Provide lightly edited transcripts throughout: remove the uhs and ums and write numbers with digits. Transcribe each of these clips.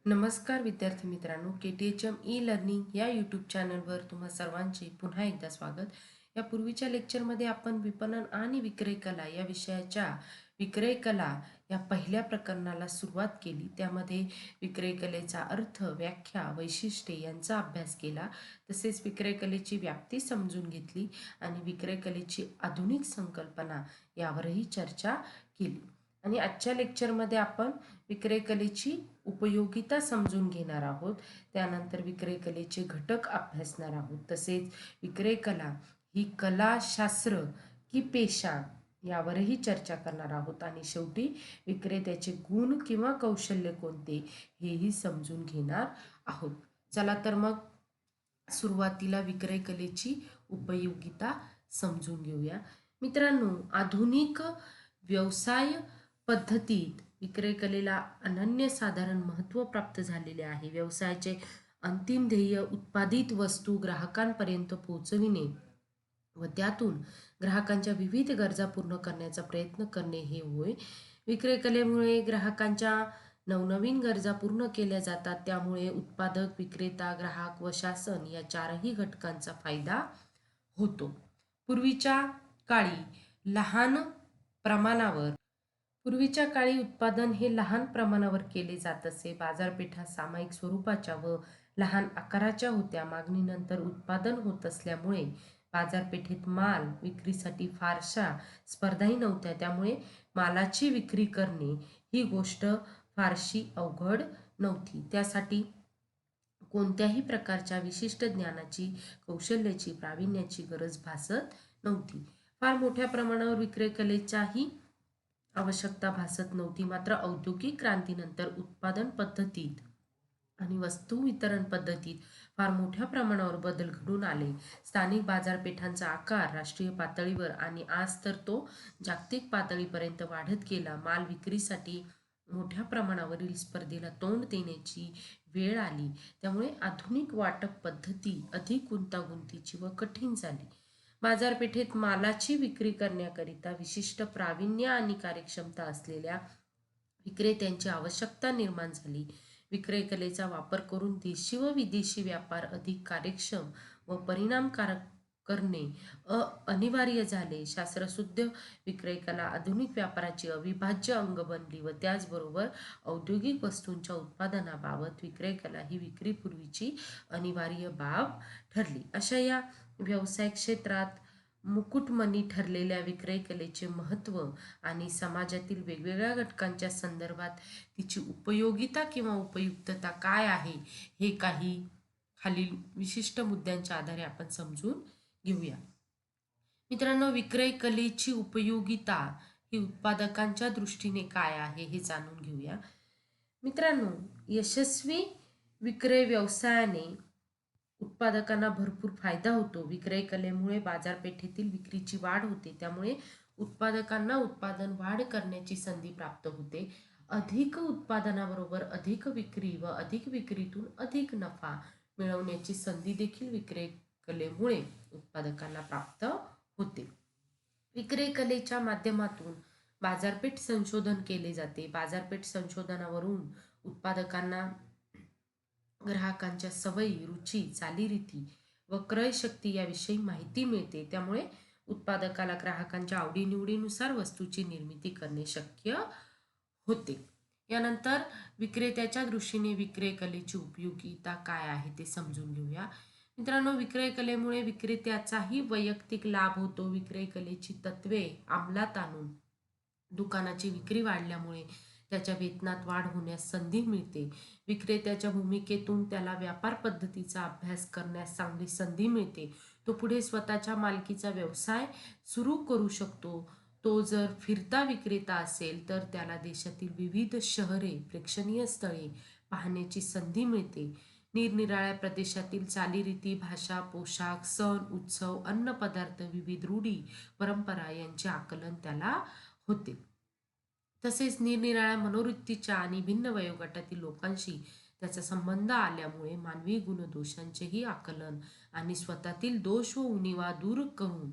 नमस्कार विद्यार्थी मित्रांनो, KTHM ई लर्निंग या यूट्यूब चॅनलवर तुम्हा सर्वांचे पुन्हा एकदा स्वागत. या पूर्वीच्या लेक्चरमध्ये आपण विपणन आणि विक्रय कला या विषयाच्या विक्रय कला या पहिल्या प्रकरणाला सुरुवात केली. त्यामध्ये विक्रय कलेचा अर्थ, व्याख्या, वैशिष्ट्ये यांचा अभ्यास केला. तसेच विक्रय कलेची व्याप्ती समजून घेतली आणि विक्रय कलेची आधुनिक संकल्पना यावरही चर्चा केली. आणि आजच्या लेक्चरमध्ये आपण विक्रय कलेची उपयोगिता समजून घेणार आहोत. त्यानंतर विक्रय कलेचे घटक अभ्यासणार आहोत. तसेच विक्रय कला ही कलाशास्त्र की पेशा यावरही चर्चा करणार आहोत. आणि शेवटी विक्रेत्याचे गुण किंवा कौशल्य कोणते हेही समजून घेणार आहोत. चला तर मग सुरुवातीला विक्रय कलेची उपयोगिता समजून घेऊया. मित्रांनो, आधुनिक व्यवसाय पद्धतीत विक्रय कलेला अनन्यसाधारण महत्त्व प्राप्त झालेले आहे. व्यवसायाचे अंतिम ध्येय उत्पादित वस्तू ग्राहकांपर्यंत पोहोचविणे व त्यातून ग्राहकांच्या विविध गरजा पूर्ण करण्याचा प्रयत्न करणे हे होय. विक्रय कलेमुळे ग्राहकांच्या नवनवीन गरजा पूर्ण केल्या जातात. त्यामुळे उत्पादक, विक्रेता, ग्राहक व शासन या चारही घटकांचा फायदा होतो. पूर्वीच्या काळी लहान प्रमाणावर पूर्वीच्या काळी उत्पादन हे लहान प्रमाणावर केले जात असे. बाजारपेठा सामायिक स्वरूपाच्या व लहान आकाराच्या होत्या. मागणीनंतर उत्पादन होत असल्यामुळे बाजारपेठेत माल विक्रीसाठी फारशा स्पर्धाही नव्हत्या. त्यामुळे मालाची विक्री करणे ही गोष्ट फारशी अवघड नव्हती. त्यासाठी कोणत्याही प्रकारच्या विशिष्ट ज्ञानाची, कौशल्याची, प्रावीण्याची गरज भासत नव्हती. फार मोठ्या प्रमाणावर विक्रय कलेच्याही आवश्यकता भासत नव्हती. मात्र औद्योगिक क्रांतीनंतर उत्पादन पद्धतीत आणि वस्तू वितरण पद्धतीत फार मोठ्या प्रमाणावर बदल घडून आले. स्थानिक बाजारपेठांचा आकार राष्ट्रीय पातळीवर आणि आज तर तो जागतिक पातळीपर्यंत वाढत गेला. माल विक्रीसाठी मोठ्या प्रमाणावरील स्पर्धेला तोंड देण्याची वेळ आली. त्यामुळे आधुनिक वाटप पद्धती अधिक गुंतागुंतीची व कठीण झाली. बाजारपेठेत मालाची विक्री करण्याकरिता विशिष्ट प्रावीण्य आणि कार्यक्षमता असलेल्या विक्रेत्यांची आवश्यकता निर्माण झाली. विक्रय कलेचा वापर करून देशी व विदेशी व्यापार अधिक कार्यक्षम व परिणामकारक करणे अनिवार्य झाले. शास्त्रशुद्ध विक्रय कला आधुनिक व्यापाराची अविभाज्य अंग बनली व त्याचबरोबर औद्योगिक वस्तूंच्या उत्पादनाबाबत विक्रय कला ही विक्रीपूर्वीची अनिवार्य बाब ठरली. अशा या व्यवसाय क्षेत्रात मुकुटमणी ठरलेल्या विक्रय कलेचे महत्त्व आणि समाजातील वेगवेगळ्या घटकांच्या संदर्भात तिची उपयोगिता किंवा उपयुक्तता काय आहे हे काही खालील विशिष्ट मुद्द्यांच्या आधारे आपण समजून घेऊया. मित्रांनो, विक्रय कलेची उपयोगिता ही उत्पादकांच्या दृष्टीने काय आहे हे जाणून घेऊया. मित्रांनो, यशस्वी विक्रय व्यवसायाने उत्पादकांना भरपूर फायदा होतो. विक्रय कलेमुळे बाजारपेठेतील विक्रीची वाढ होते. त्यामुळे उत्पादकांना उत्पादन वाढ करण्याची संधी प्राप्त होते. अधिक उत्पादनाबरोबर अधिक विक्री व अधिक विक्रीतून अधिक नफा मिळवण्याची संधी देखील विक्रय कलेमुळे उत्पादकांना प्राप्त होते. विक्रय कलेच्या माध्यमातून बाजारपेठ संशोधन केले जाते. बाजारपेठ संशोधनावरून उत्पादकांना ग्राहकांच्या सवयी, रुची, चालीरीती व क्रयशक्ती याविषयी माहिती मिळते. त्यामुळे उत्पादकाला ग्राहकांच्या आवडीनिवडीनुसार वस्तूची निर्मिती करणे शक्य होते. यानंतर विक्रेत्याच्या दृष्टीने विक्रय कलेची उपयोगिता काय आहे ते समजून घेऊया. मित्रांनो, विक्रय कलेमुळे विक्रेत्याचाही वैयक्तिक लाभ होतो. विक्रय कलेची तत्वे अंमलात आणून दुकानाची विक्री वाढल्यामुळे त्याच्या वेतनात वाढ होण्यास संधी मिळते. विक्रेत्याच्या भूमिकेतून त्याला व्यापार पद्धतीचा अभ्यास करण्यास चांगली संधी मिळते. तो पुढे स्वतःच्या मालकीचा व्यवसाय सुरू करू शकतो. तो जर फिरता विक्रेता असेल तर त्याला देशातील विविध शहरे, प्रेक्षणीय स्थळे पाहण्याची संधी मिळते. निरनिराळ्या प्रदेशातील चालीरीती, भाषा, पोशाख, सण, उत्सव, अन्नपदार्थ, विविध रूढी, परंपरा यांचे आकलन त्याला होते. तसेच निरनिराळ्या मनोवृत्तीच्या आणि भिन्न वयोगटातील लोकांशी त्याचा संबंध आल्यामुळे मानवी गुणदोषांचेही आकलन आणि स्वतःतील दोष व उणिवा दूर करून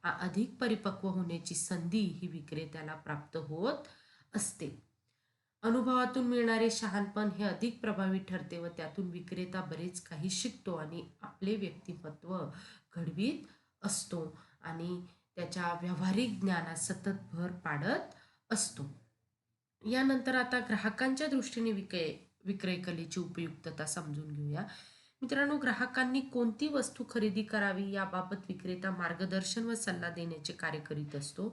अधिक परिपक्व होण्याची संधी ही विक्रेत्याला प्राप्त होत असते. अनुभवातून मिळणारे शहाणपण हे अधिक प्रभावी ठरते व त्यातून विक्रेता बरेच काही शिकतो आणि आपले व्यक्तिमत्व घडवीत असतो आणि त्याच्या व्यावहारिक ज्ञानात सतत भर पाडत असतो. यानंतर आता ग्राहकांच्या दृष्टीने विक्रय कलेची उपयुक्तता समजून घेऊया. मित्रांनो, ग्राहकांनी कोणती वस्तू खरेदी करावी याबाबत विक्रेता मार्गदर्शन व सल्ला देण्याचे कार्य करीत असतो.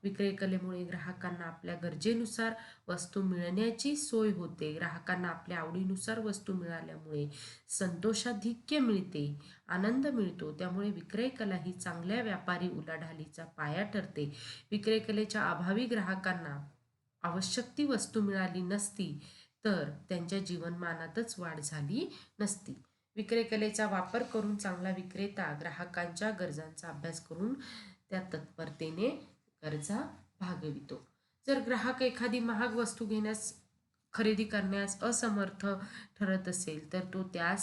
विक्रय कलेमुळे ग्राहकांना आपल्या गरजेनुसार वस्तू मिळण्याची सोय होते. ग्राहकांना आपल्या आवडीनुसार वस्तू मिळाल्यामुळे संतोषाधिक्य मिळते, आनंद मिळतो. त्यामुळे विक्रय कला ही चांगल्या व्यापारी उलाढालीचा पाया ठरते. विक्रय कलेच्या अभावी ग्राहकांना आवश्यक ती वस्तू मिळाली नसती तर त्यांच्या जीवनमानातच वाढ झाली नसती. विक्रय कलेचा वापर करून चांगला विक्रेता ग्राहकांच्या गरजांचा अभ्यास करून त्या तत्परतेने गरजा भागवितो. जर ग्राहक एखादी महाग वस्तू खरेदी करण्यास असमर्थ ठरत असेल तर तो त्या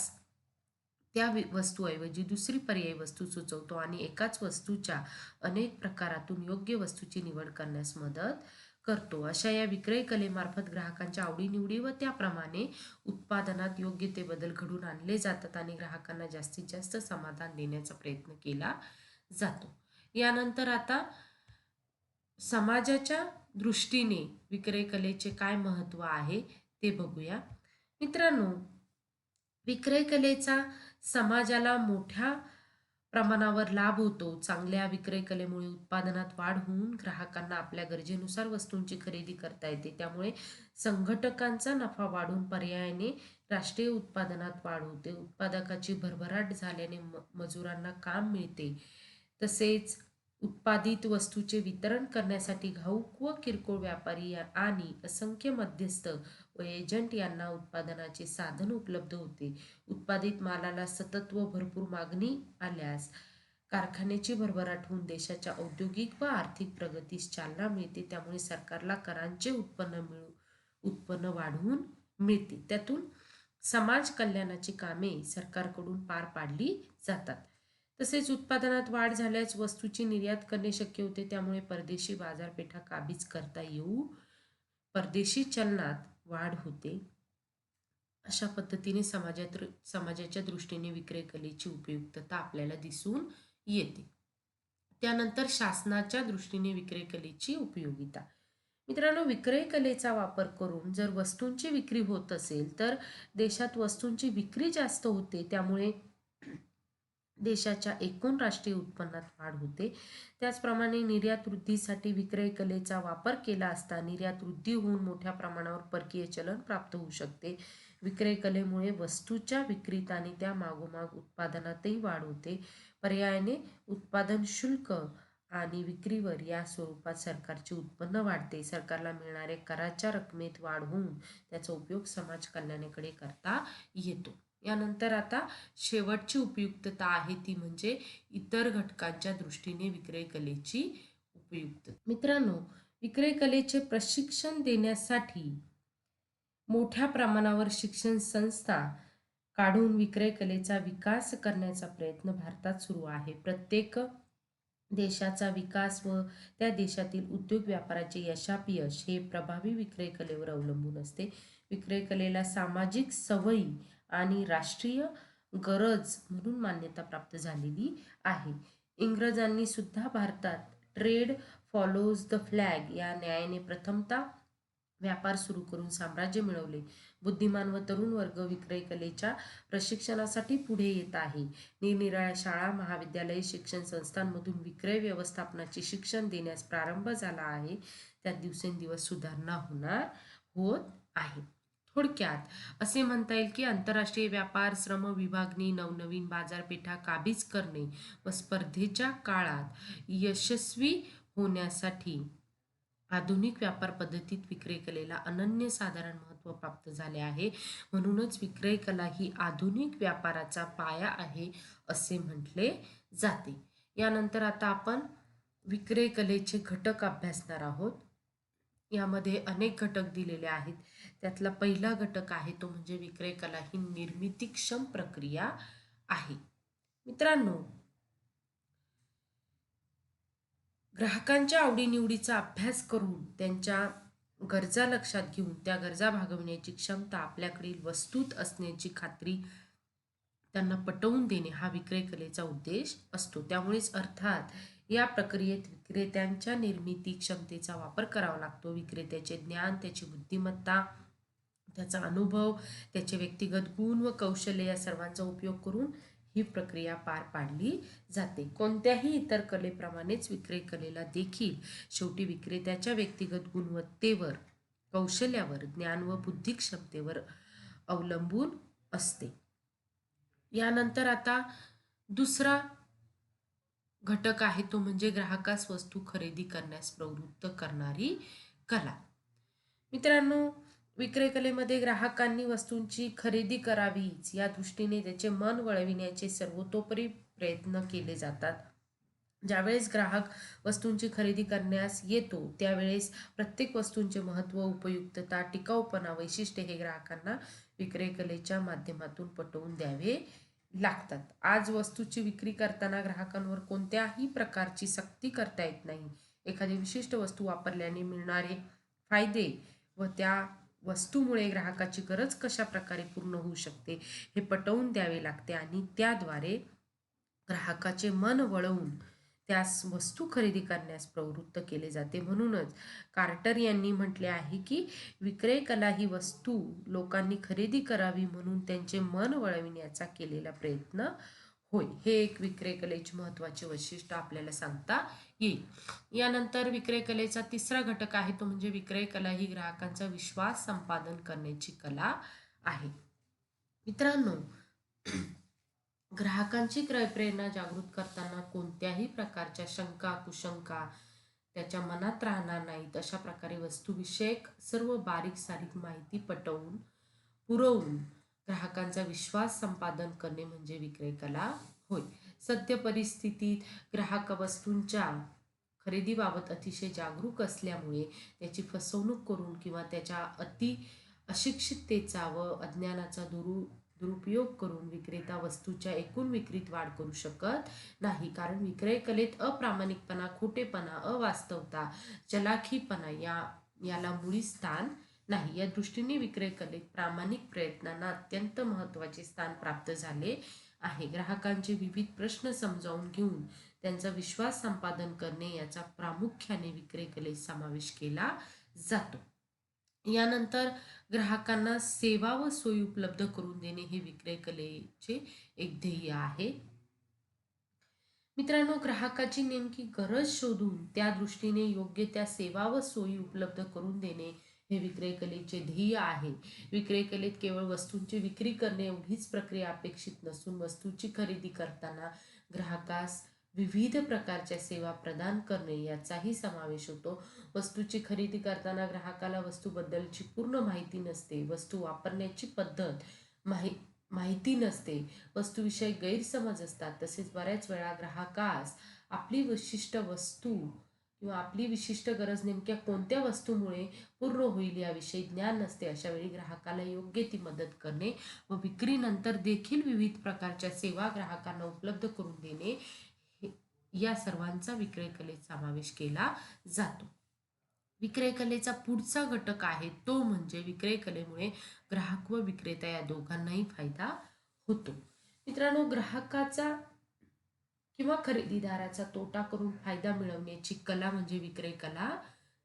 वस्तूऐवजी दुसरी पर्यायी वस्तू सुचवतो आणि एकाच वस्तूच्या अनेक प्रकारातून योग्य वस्तूची निवड करण्यास मदत करतो. अशा या विक्रय कलेमार्फत ग्राहकांच्या आवडीनिवडी व त्याप्रमाणे उत्पादनात योग्य ते बदल घडून आणले जातात आणि ग्राहकांना जास्तीत जास्त समाधान देण्याचा प्रयत्न केला जातो. यानंतर आता समाजाच्या दृष्टीने विक्रय कलेचे काय महत्त्व आहे ते बघूया. मित्रांनो, विक्रय कलेचा समाजाला मोठ्या प्रमाणावर लाभ होतो. चांगल्या विक्रय कलेमुळे उत्पादनात वाढ होऊन ग्राहकांना आपल्या गरजेनुसार वस्तूंची खरेदी करता येते. त्यामुळे संघटकांचा नफा वाढून पर्यायाने राष्ट्रीय उत्पादनात वाढ होते. उत्पादकाची भरभराट झाल्याने मजुरांना काम मिळते. तसेच उत्पादित वस्तूचे वितरण करण्यासाठी घाऊक व किरकोळ व्यापारी आणि असंख्य मध्यस्थ व एजंट यांना उत्पादनाचे साधन उपलब्ध होते. उत्पादित मालाला सतत व भरपूर मागणी आल्यास कारखान्याची भरभराट होऊन देशाच्या औद्योगिक व आर्थिक प्रगतीस चालना मिळते. त्यामुळे सरकारला करांचे उत्पन्न वाढवून मिळते. त्यातून समाज कल्याणाची कामे सरकारकडून पार पाडली जातात. तसेच उत्पादनात वाढ झाल्यास वस्तूची निर्यात करणे शक्य होते. त्यामुळे परदेशी बाजारपेठा काबीज करता येऊ परदेशी चलनात वाढ होते. अशा पद्धतीने समाजाच्या दृष्टीने विक्रय कलेची उपयुक्तता आपल्याला दिसून येते. त्यानंतर शासनाच्या दृष्टीने विक्रय कलेची उपयोगिता. मित्रांनो, विक्रय कलेचा वापर करून जर वस्तूंची विक्री होत असेल तर देशात वस्तूंची विक्री जास्त होते. त्यामुळे देशाच्या एकूण राष्ट्रीय उत्पन्नात वाढ होते. त्याचप्रमाणे निर्यात वृद्धीसाठी विक्रय कलेचा वापर केला असता निर्यात वृद्धी होऊन मोठ्या प्रमाणावर परकीय चलन प्राप्त होऊ शकते. विक्रय कलेमुळे वस्तूच्या विक्रीत आणि त्या मागोमाग उत्पादनातही वाढ होते. पर्यायाने उत्पादन शुल्क आणि विक्रीवर या स्वरूपात सरकारचे उत्पन्न वाढते. सरकारला मिळणारे कराच्या रकमेत वाढ होऊन त्याचा उपयोग समाज कल्याणाकडे करता येतो. यानंतर आता शेवटची उपयुक्तता आहे ती म्हणजे इतर घटकांच्या दृष्टीने विक्रय कलेची उपयुक्तता. मित्रांनो, विक्रय कलेचे प्रशिक्षण देण्यासाठी मोठ्या प्रमाणावर शिक्षण संस्था काढून विक्रय कलेचा विकास करण्याचा प्रयत्न भारतात सुरू आहे. प्रत्येक देशाचा विकास व त्या देशातील उद्योग व्यापाराचे यशापयश हे प्रभावी विक्रय कलेवर अवलंबून असते. विक्रय कलेला सामाजिक सवयी आणि राष्ट्रीय गरज म्हणून मान्यता प्राप्त झालेली आहे. इंग्रजांनी सुद्धा भारतात ट्रेड फॉलोज द फ्लॅग या न्यायाने प्रथमतः व्यापार सुरू करून साम्राज्य मिळवले. बुद्धिमान व तरुण वर्ग विक्रय कलेच्या प्रशिक्षणासाठी पुढे येत आहे. निरनिराळ्या शाळा, महाविद्यालय, शिक्षण संस्थांमधून विक्रय व्यवस्थापनाचे शिक्षण देण्यास प्रारंभ झाला आहे. त्यात दिवसेंदिवस सुधारणा होत आहे. थोडक्यात असे म्हणता येईल की आंतरराष्ट्रीय व्यापार, श्रम विभागणी, नवनवीन बाजारपेठा काबीज करणे व स्पर्धेच्या काळात यशस्वी होण्यासाठी आधुनिक व्यापार पद्धतीत विक्रय कलेला अनन्यसाधारण महत्त्व प्राप्त झाले आहे. म्हणूनच विक्रय कला ही आधुनिक व्यापाराचा पाया आहे असे म्हटले जाते. यानंतर आता आपण विक्रय कलेचे घटक अभ्यासणार आहोत. यामध्ये अनेक घटक दिलेले आहेत. त्यातला पहिला घटक आहे तो म्हणजे विक्रय कला ही निर्मितीक्षम प्रक्रिया आहे. मित्रांनो, ग्राहकांच्या आवडीनिवडीचा अभ्यास करून त्यांच्या गरजा लक्षात घेऊन त्या गरजा भागविण्याची क्षमता आपल्याकडील वस्तूत असण्याची खात्री त्यांना पटवून देणे हा विक्रय कलेचा उद्देश असतो. त्यामुळेच अर्थात या प्रक्रियेत विक्रेत्यांच्या निर्मिती क्षमतेचा वापर करावा लागतो. विक्रेत्याचे ज्ञान, त्याची बुद्धिमत्ता, त्याचा अनुभव, त्याचे व्यक्तिगत गुण व कौशल्य या सर्वांचा उपयोग करून ही प्रक्रिया पार पाडली जाते. कोणत्याही इतर कलेप्रमाणेच विक्रय कलेला देखील शेवटी विक्रेत्याच्या व्यक्तिगत गुणवत्तेवर, कौशल्यावर, ज्ञान व बुद्धी क्षमतेवर अवलंबून असते. यानंतर आता दुसरा घटक आहे तो म्हणजे ग्राहकास वस्तू खरेदी करण्यास प्रवृत्त करणारी कला. मित्रांनो, विक्रय कलेमध्ये ग्राहकांनी वस्तूंची खरेदी करावीच या दृष्टीने त्याचे मन वळविण्याचे सर्वतोपरी प्रयत्न केले जातात. ज्यावेळेस ग्राहक वस्तूंची खरेदी करण्यास येतो त्यावेळेस प्रत्येक वस्तूंचे महत्त्व, उपयुक्तता, टिकाऊपणा, वैशिष्ट्ये हे ग्राहकांना विक्रय कलेच्या माध्यमातून पटवून द्यावे लागतात. आज वस्तूची विक्री करताना ग्राहकांवर कोणत्याही प्रकारची सक्ती करता येत नाही. एखादी विशिष्ट वस्तू वापरल्याने मिळणारे फायदे व त्या वस्तूमुळे ग्राहकाची गरज कशा प्रकारे पूर्ण होऊ शकते हे पटवून द्यावे लागते आणि त्याद्वारे ग्राहकाचे मन वळवून त्यास वस्तू खरेदी करण्यास प्रवृत्त केले जाते. म्हणूनच कार्टर यांनी म्हटले आहे की विक्रय कला ही वस्तू लोकांनी खरेदी करावी म्हणून त्यांचे मन वळविण्याचा केलेला प्रयत्न होय. हे एक विक्रय कलेचे महत्त्वाचे वैशिष्ट्य आपल्याला सांगता येईल. यानंतर विक्रय कलेचा तिसरा घटक आहे तो म्हणजे विक्रय कला ही ग्राहकांचा विश्वास संपादन करण्याची कला आहे. मित्रांनो, ग्राहकांची क्रयप्रेरणा जागृत करताना कोणत्याही प्रकारच्या शंका, कुशंका त्याच्या मनात राहणार नाहीत. अशा प्रकारे वस्तूविषयक सर्व बारीक सारीक माहिती पटवून पुरवून ग्राहकांचा विश्वास संपादन करणे म्हणजे विक्रय कला होय. सद्य परिस्थितीत ग्राहक वस्तूंच्या खरेदीबाबत अतिशय जागरूक असल्यामुळे त्याची फसवणूक करून किंवा त्याच्या अशिक्षिततेचा व अज्ञानाचा दुरुपयोग करून विक्रेता वस्तूच्या एकूण विक्रीत वाढ करू शकत नाही. कारण विक्रय कलेत अप्रामाणिकपणा, खोटेपणा, अवास्तवता, चलाखीपणा याला मुळी स्थान नाही. या दृष्टीने विक्रय कलेत प्रामाणिक प्रयत्नांना अत्यंत महत्त्वाचे स्थान प्राप्त झाले आहे. ग्राहकांचे विविध प्रश्न समजावून घेऊन त्यांचा विश्वास संपादन करणे याचा प्रामुख्याने विक्रय कलेत समावेश केला जातो. यानंतर ग्राहकांना सेवा व सोयी उपलब्ध करून देणे हे विक्रय कलेचे एक ध्येय आहे. मित्रांनो, ग्राहकाची नेमकी गरज शोधून त्या दृष्टीने योग्य त्या सेवा व सोयी उपलब्ध करून देणे हे विक्रय कलेचे ध्येय आहे. विक्रय कलेत केवळ वस्तूंची विक्री करणे एवढीच प्रक्रिया अपेक्षित नसून वस्तूची खरेदी करताना ग्राहकास विविध प्रकारच्या सेवा प्रदान करणे याचाही समावेश होतो. वस्तूची खरेदी करताना ग्राहकाला वस्तूबद्दलची पूर्ण माहिती नसते. वस्तू वापरण्याची पद्धत माहिती नसते. वस्तूविषयी गैरसमज असतात. तसेच बऱ्याच वेळा ग्राहकास आपली विशिष्ट वस्तू किंवा आपली विशिष्ट गरज नेमक्या कोणत्या वस्तूमुळे पूर्ण होईल याविषयी ज्ञान नसते. अशा वेळी ग्राहकाला योग्य ती मदत करणे व विक्रीनंतर देखील विविध प्रकारच्या सेवा ग्राहकांना उपलब्ध करून देणे या सर्वांचा विक्रय कलेत समावेश केला जातो. विक्रय कलेचा पुढचा घटक आहे तो म्हणजे विक्रय कलेमुळे ग्राहक व विक्रेता या दोघांनाही फायदा होतो. मित्रांनो, ग्राहकाचा किंवा खरेदीदाराचा तोटा करून फायदा मिळवण्याची कला म्हणजे विक्रय कला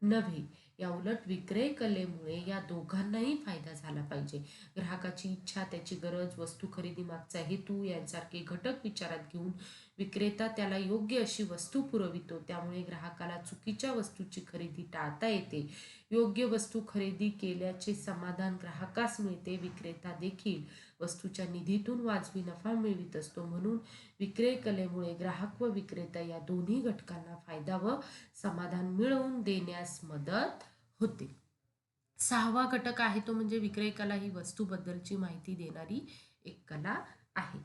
नव्हे. या उलट विक्रय कलेमुळे या दोघांनाही फायदा झाला पाहिजे. ग्राहकाची इच्छा, त्याची गरज, वस्तू खरेदी मागचा हेतू यांसारखे घटक विचारात घेऊन विक्रेता त्याला योग्य अशी वस्तू पुरवितो. त्यामुळे ग्राहकाला चुकीच्या वस्तूची खरेदी टाळता येते. योग्य वस्तू खरेदी केल्याचे समाधान ग्राहकास मिळते. विक्रेता देखील वस्तूच्या निधीतून वाजवी नफा मिळवित असतो. म्हणून विक्रय कलेमुळे ग्राहक व विक्रेता या दोन्ही घटकांना फायदा व समाधान मिळवून देण्यास मदत होते. सहावा घटक आहे तो म्हणजे विक्रय कला ही वस्तूबद्दलची माहिती देणारी एक कला आहे.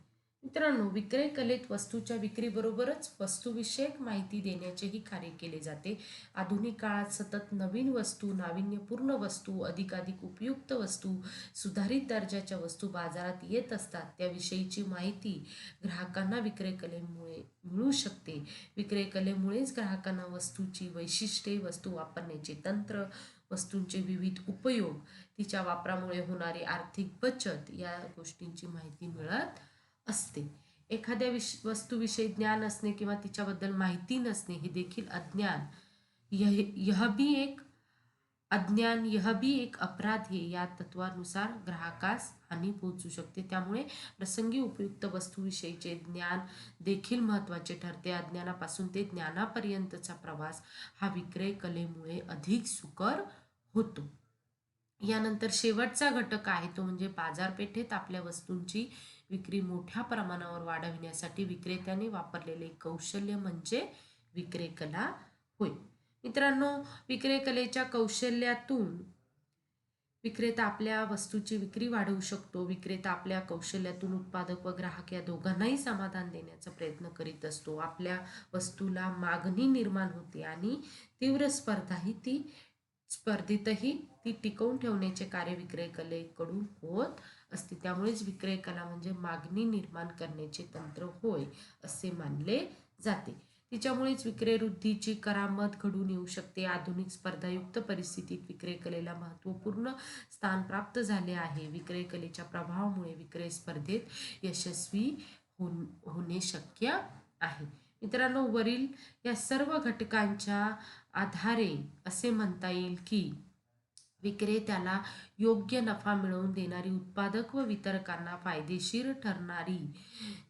मित्रांनो, विक्रय कलेत वस्तूच्या विक्रीबरोबरच वस्तूविषयक माहिती देण्याचेही कार्य केले जाते. आधुनिक काळात सतत नवीन वस्तू, नाविन्यपूर्ण वस्तू, अधिकाधिक उपयुक्त वस्तू, सुधारित दर्जाच्या वस्तू बाजारात येत असतात. त्याविषयीची माहिती ग्राहकांना विक्रय कलेमुळे मिळू शकते. विक्रय कलेमुळेच ग्राहकांना वस्तूची वैशिष्ट्ये, वस्तू वापरण्याचे तंत्र, वस्तूंचे विविध उपयोग, तिच्या वापरामुळे होणारी आर्थिक बचत या गोष्टींची माहिती मिळत असते. एखाद्या वस्तूविषयी ज्ञान असणे किंवा तिच्याबद्दल माहिती नसणे हे देखील अज्ञान, यह भी एक अपराध है या तत्वानुसार ग्राहकास हानी पोहोचू शकते. त्यामुळे प्रसंगी उपयुक्त वस्तूविषयीचे ज्ञान देखील महत्त्वाचे ठरते. अज्ञानापासून ते ज्ञानापर्यंतचा प्रवास हा विक्रय कलेमुळे अधिक सुकर होतो. यानंतर शेवटचा घटक आहे तो म्हणजे बाजारपेठेत आपल्या वस्तूंची विक्री मोठ्या प्रमाणावर वाढविण्यासाठी विक्रेत्याने वापरलेले कौशल्य म्हणजे विक्रय कला होय. मित्रांनो, विक्रय कलेच्या कौशल्यातून विक्रेता आपल्या वस्तूची विक्री वाढवू शकतो. विक्रेता आपल्या कौशल्यातून उत्पादक व ग्राहक या दोघांनाही समाधान देण्याचा प्रयत्न करीत असतो. आपल्या वस्तूला मागणी निर्माण होते आणि तीव्र स्पर्धेतही ती टिकवून ठेवण्याचे कार्य विक्रय कलेकडून होत असते. त्यामुळेच विक्रय कला म्हणजे मागणी निर्माण करण्याचे तंत्र होय असे मानले जाते. तिच्यामुळेच विक्रय वृद्धीची करामत घडून येऊ शकते. आधुनिक स्पर्धायुक्त परिस्थितीत विक्रय कलेला महत्त्वपूर्ण स्थान प्राप्त झाले आहे. विक्रय कलेच्या प्रभावामुळे विक्रय स्पर्धेत यशस्वी होणे शक्य आहे. मित्रांनो, वरील या सर्व घटकांच्या आधारे असे म्हणता येईल की विक्रेत्याला योग्य नफा मिळवून देणारी, उत्पादक व वितरकांना फायदेशीर ठरणारी,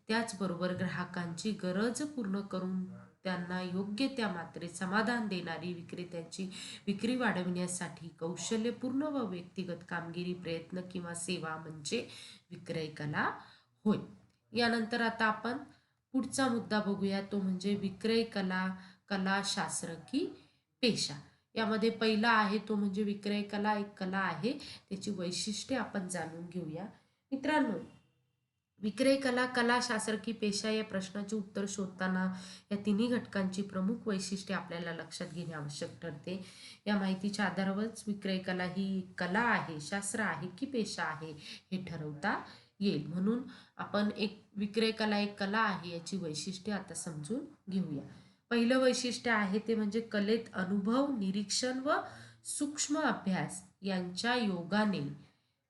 त्याचबरोबर ग्राहकांची गरज पूर्ण करून त्यांना योग्य त्या मात्रेत समाधान देणारी विक्रेत्याची विक्री वाढविण्यासाठी कौशल्यपूर्ण व व्यक्तिगत कामगिरी, प्रयत्न किंवा सेवा म्हणजे विक्रय कला होय. यानंतर आता आपण पुढचा मुद्दा बघूया, तो म्हणजे विक्रय कला, कलाशास्त्र की पेशा. यामध्ये पहिला आहे तो म्हणजे विक्रय कला एक कला आहे, त्याची वैशिष्ट्ये आपण जाणून घेऊया. मित्रांनो, विक्रय कला, कलाशास्त्र की पेशा या प्रश्नाचे उत्तर शोधताना या तिन्ही घटकांची प्रमुख वैशिष्ट्ये आपल्याला लक्षात घेणे आवश्यक ठरते. या माहितीच्या आधारावरच विक्रय कला ही कला आहे, शास्त्र आहे की पेशा आहे हे ठरवता येईल. म्हणून आपण विक्रय कला एक कला आहे याची वैशिष्ट्ये आता समजून घेऊया. पहिलं वैशिष्ट्य आहे ते म्हणजे कलेत अनुभव, निरीक्षण व सूक्ष्म अभ्यास यांच्या योगाने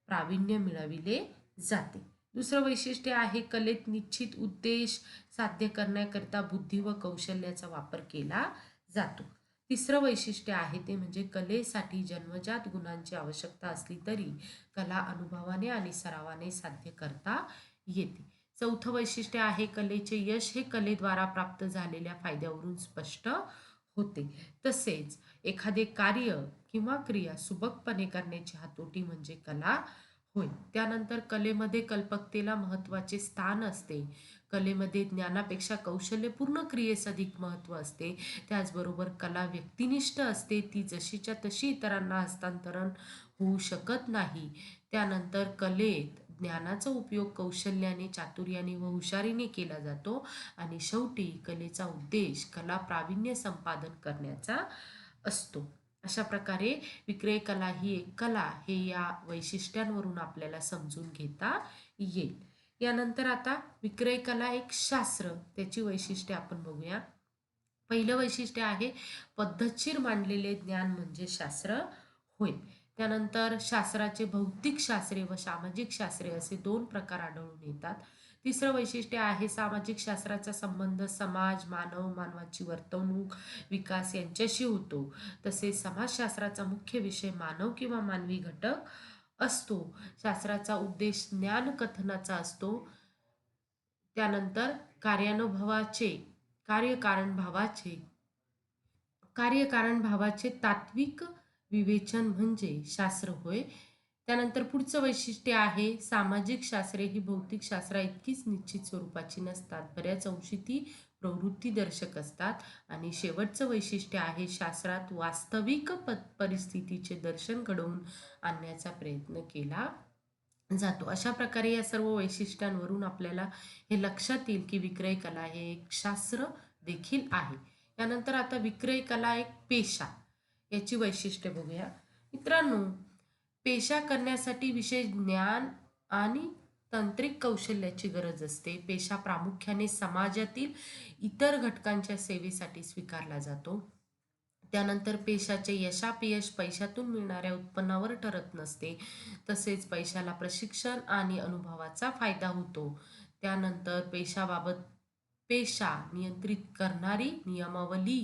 प्रावीण्य मिळविले जाते. दुसरं वैशिष्ट्य आहे कलेत निश्चित उद्देश साध्य करण्याकरिता बुद्धी व कौशल्याचा वापर केला जातो. तिसरं वैशिष्ट्य आहे ते म्हणजे कलेसाठी जन्मजात गुणांची आवश्यकता असली तरी कला अनुभवाने आणि सरावाने साध्य करता येते. चौथं वैशिष्ट्य आहे कलेचे यश हे कलेद्वारा प्राप्त झालेल्या फायद्यावरून स्पष्ट होते. तसेच एखादे कार्य किंवा क्रिया सुबकपणे करण्याची हातोटी म्हणजे कला होय. त्यानंतर कलेमध्ये कल्पकतेला महत्त्वाचे स्थान असते. कलेमध्ये ज्ञानापेक्षा कौशल्यपूर्ण क्रियेस अधिक महत्त्व असते. त्याचबरोबर कला व्यक्तिनिष्ठ असते, ती जशीच्या तशी इतरांना हस्तांतरण होऊ शकत नाही. त्यानंतर कलेत ज्ञानाचा उपयोग कौशल्याने, चातुर्याने व हुशारीने केला जातो आणि शेवटी कलेचा उद्देश कला प्रावीण्य संपादन करण्याचा असतो. अशा प्रकारे विक्रय कला ही एक कला हे या वैशिष्ट्यांवरून आपल्याला समजून घेता येईल. यानंतर आता विक्रय कला एक शास्त्र, त्याची वैशिष्ट्ये आपण बघूया. पहिलं वैशिष्ट्य आहे पद्धतशीर मांडलेले ज्ञान म्हणजे शास्त्र होय. त्यानंतर शास्त्राचे भौतिक शास्त्रे व सामाजिक शास्त्रे असे दोन प्रकार आढळून येतात. तिसरं वैशिष्ट्य आहे सामाजिक शास्त्राचा संबंध समाज, मानव, मानवाची वर्तवणूक, विकास यांच्याशी होतो. तसेच समाजशास्त्राचा मुख्य विषय मानव किंवा मानवी घटक असतो. शास्त्राचा उद्देश ज्ञान कथनाचा असतो. त्यानंतर कार्यकारण भावाचे तात्विक विवेचन म्हणजे शास्त्र होय. त्यानंतर पुढचं वैशिष्ट्य आहे सामाजिक शास्त्रे ही भौतिक शास्त्रा इतकीच निश्चित स्वरूपाची नसतात, बऱ्याच अंशी ती प्रवृत्ती दर्शक असतात. आणि शेवटचं वैशिष्ट्य आहे शास्त्रात वास्तविक परिस्थितीचे दर्शन घडवून आणण्याचा प्रयत्न केला जातो. अशा प्रकारे या सर्व वैशिष्ट्यांवरून आपल्याला हे लक्षात येईल की विक्रय कला हे एक शास्त्र देखील आहे. यानंतर आता विक्रय कला एक पेशा याची वैशिष्ट्ये बघूया. मित्रांनो, पेशा करण्यासाठी विशेष ज्ञान आणि तांत्रिक कौशल्याची गरज असते. पेशा प्रामुख्याने समाजातील इतर घटकांच्या सेवेसाठी स्वीकारला जातो. त्यानंतर पेशाचे यशापयश पैशातून मिळणाऱ्या उत्पन्नावर ठरत नसते. तसेच पैशाला प्रशिक्षण आणि अनुभवाचा फायदा होतो. त्यानंतर पेशा नियंत्रित करणारी नियमावली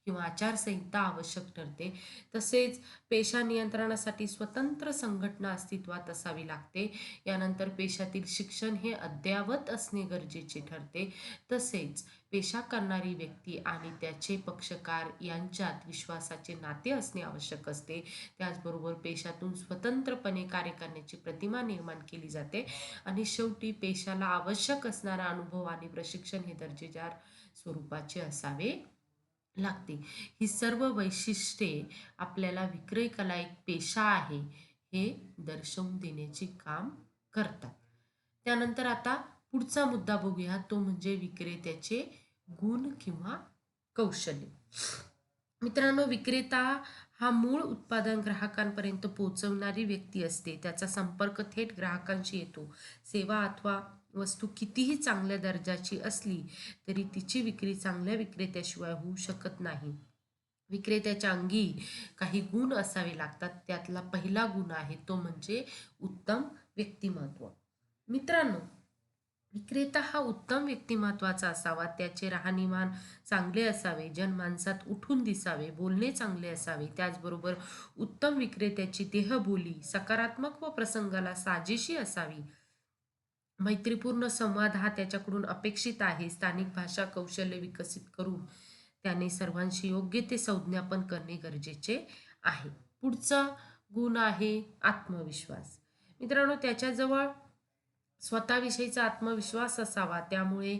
किंवा आचारसंहिता आवश्यक ठरते. तसेच पेशा नियंत्रणासाठी स्वतंत्र संघटना अस्तित्वात असावी लागते. यानंतर पेशातील शिक्षण हे अद्ययावत असणे गरजेचे ठरते. तसेच पेशा करणारी व्यक्ती आणि त्याचे पक्षकार यांच्यात विश्वासाचे नाते असणे आवश्यक असते. त्याचबरोबर पेशातून स्वतंत्रपणे कार्य करण्याची प्रतिमा निर्माण केली जाते. आणि शेवटी पेशाला आवश्यक असणारा अनुभव आणि प्रशिक्षण हे दर्जेदार स्वरूपाचे असावे लागते. ही सर्व वैशिष्ट्ये आपल्याला विक्रय कला एक पेशा आहे हे दर्शवून देण्याचे काम करतात. त्यानंतर आता पुढचा मुद्दा बघूया, तो म्हणजे विक्रेत्याचे गुण किंवा कौशल्य. मित्रांनो, विक्रेता हा मूळ उत्पादन ग्राहकांपर्यंत पोहोचवणारी व्यक्ती असते. त्याचा संपर्क थेट ग्राहकांशी येतो. सेवा अथवा वस्तू कितीही चांगल्या दर्जाची असली तरी तिची विक्री चांगल्या विक्रेत्याशिवाय होऊ शकत नाही. विक्रेत्याच्या अंगी काही गुण असावे लागतात. त्यातला पहिला गुण आहे तो म्हणजे उत्तम व्यक्तिमत्व. मित्रांनो, विक्रेता हा उत्तम व्यक्तिमत्वाचा असावा. त्याचे राहणीमान चांगले असावे, जनमानसात उठून दिसावे, बोलणे चांगले असावे. त्याचबरोबर उत्तम विक्रेत्याची देहबोली सकारात्मक व प्रसंगाला साजेशी असावी. मैत्रीपूर्ण संवाद हा त्याच्याकडून अपेक्षित आहे. स्थानिक भाषा कौशल्य विकसित करून त्याने सर्वांशी योग्य ते संज्ञापन करणे गरजेचे आहे. पुढचा गुण आहे आत्मविश्वास. मित्रांनो, त्याच्याजवळ स्वतःविषयीचा आत्मविश्वास असावा. त्यामुळे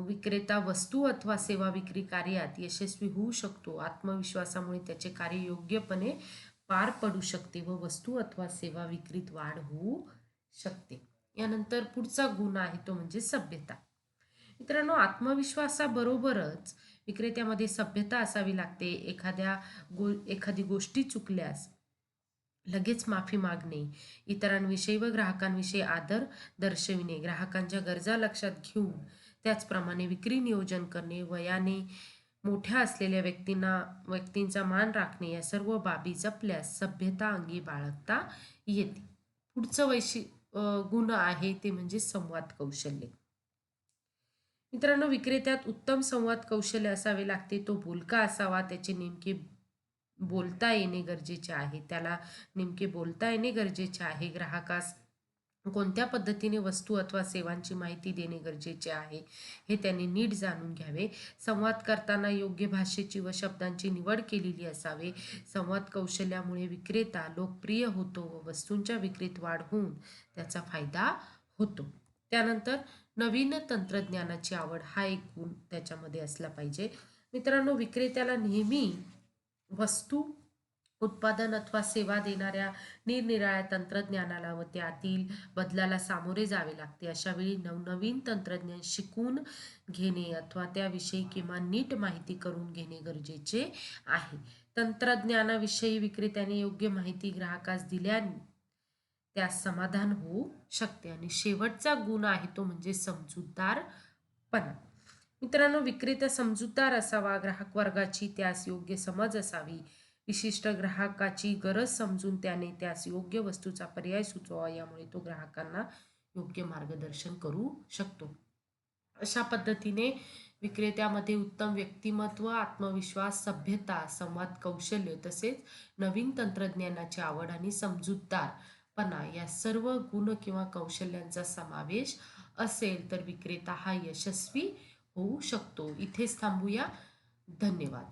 विक्रेता वस्तू अथवा सेवा विक्री कार्यात यशस्वी होऊ शकतो. आत्मविश्वासामुळे त्याचे कार्य योग्यपणे पार पडू शकते व वस्तू अथवा सेवा विक्रीत वाढ होऊ शकते. यानंतर पुढचा गुण आहे तो म्हणजे सभ्यता. मित्रांनो, आत्मविश्वासाबरोबरच विक्रेत्यामध्ये सभ्यता असावी लागते. एखादी गोष्टी चुकल्यास लगेच माफी मागणे, इतरांविषयी व ग्राहकांविषयी आदर दर्शविणे, ग्राहकांच्या गरजा लक्षात घेऊन त्याचप्रमाणे विक्री नियोजन करणे, वयाने मोठ्या असलेल्या व्यक्तींचा मान राखणे, या सर्व बाबी जपल्यास सभ्यता अंगी बाळगता येते. पुढचं गुण आहे ते म्हणजे संवाद कौशल्य. मित्रांनो, विक्रेत्यात उत्तम संवाद कौशल्य असावे लागते. तो बोलका असावा. त्याचे नेमके बोलता येणे गरजेचे आहे. त्याला नेमके बोलता येणे गरजेचे आहे. ग्राहकास कोणत्या पद्धतीने वस्तू अथवा सेवांची माहिती देणे गरजेचे आहे हे त्यांनी नीट जाणून घ्यावे. संवाद करताना योग्य भाषेची व शब्दांची निवड केलेली असावे. संवाद कौशल्यामुळे विक्रेता लोकप्रिय होतो व वस्तूंच्या विक्रीत वाढ होऊन त्याचा फायदा होतो. त्यानंतर नवीन तंत्रज्ञानाची आवड हा एक गुण त्याच्यामध्ये असला पाहिजे. मित्रांनो, विक्रेत्याला नेहमी वस्तू, उत्पादन अथवा सेवा देणाऱ्या निरनिराळ्या तंत्रज्ञानाला व त्यातील बदलाला सामोरे जावे लागते. अशा वेळी नवनवीन तंत्रज्ञान शिकून घेणे अथवा त्याविषयी किमान नीट माहिती करून घेणे गरजेचे आहे. तंत्रज्ञानाविषयी विक्रेत्याने योग्य माहिती ग्राहकास दिल्याने त्यास समाधान होऊ शकते. आणि शेवटचा गुण आहे तो म्हणजे समजूतदारपणा. मित्रांनो, विक्रेता समजूतदार असावा. ग्राहक वर्गाची त्यास योग्य समज असावी. विशिष्ट ग्राहकाची गरज समजून त्याने त्यास योग्य वस्तूचा पर्याय सुचवावा. यामुळे तो ग्राहकांना योग्य मार्गदर्शन करू शकतो. अशा पद्धतीने विक्रेत्यामध्ये उत्तम व्यक्तिमत्व, आत्मविश्वास, सभ्यता, संवाद कौशल्य तसेच नवीन तंत्रज्ञानाची आवड आणि समजूतदारपणा या सर्व गुण किंवा कौशल्यांचा समावेश असेल तर विक्रेता हा यशस्वी होऊ शकतो. इथेच थांबूया. धन्यवाद.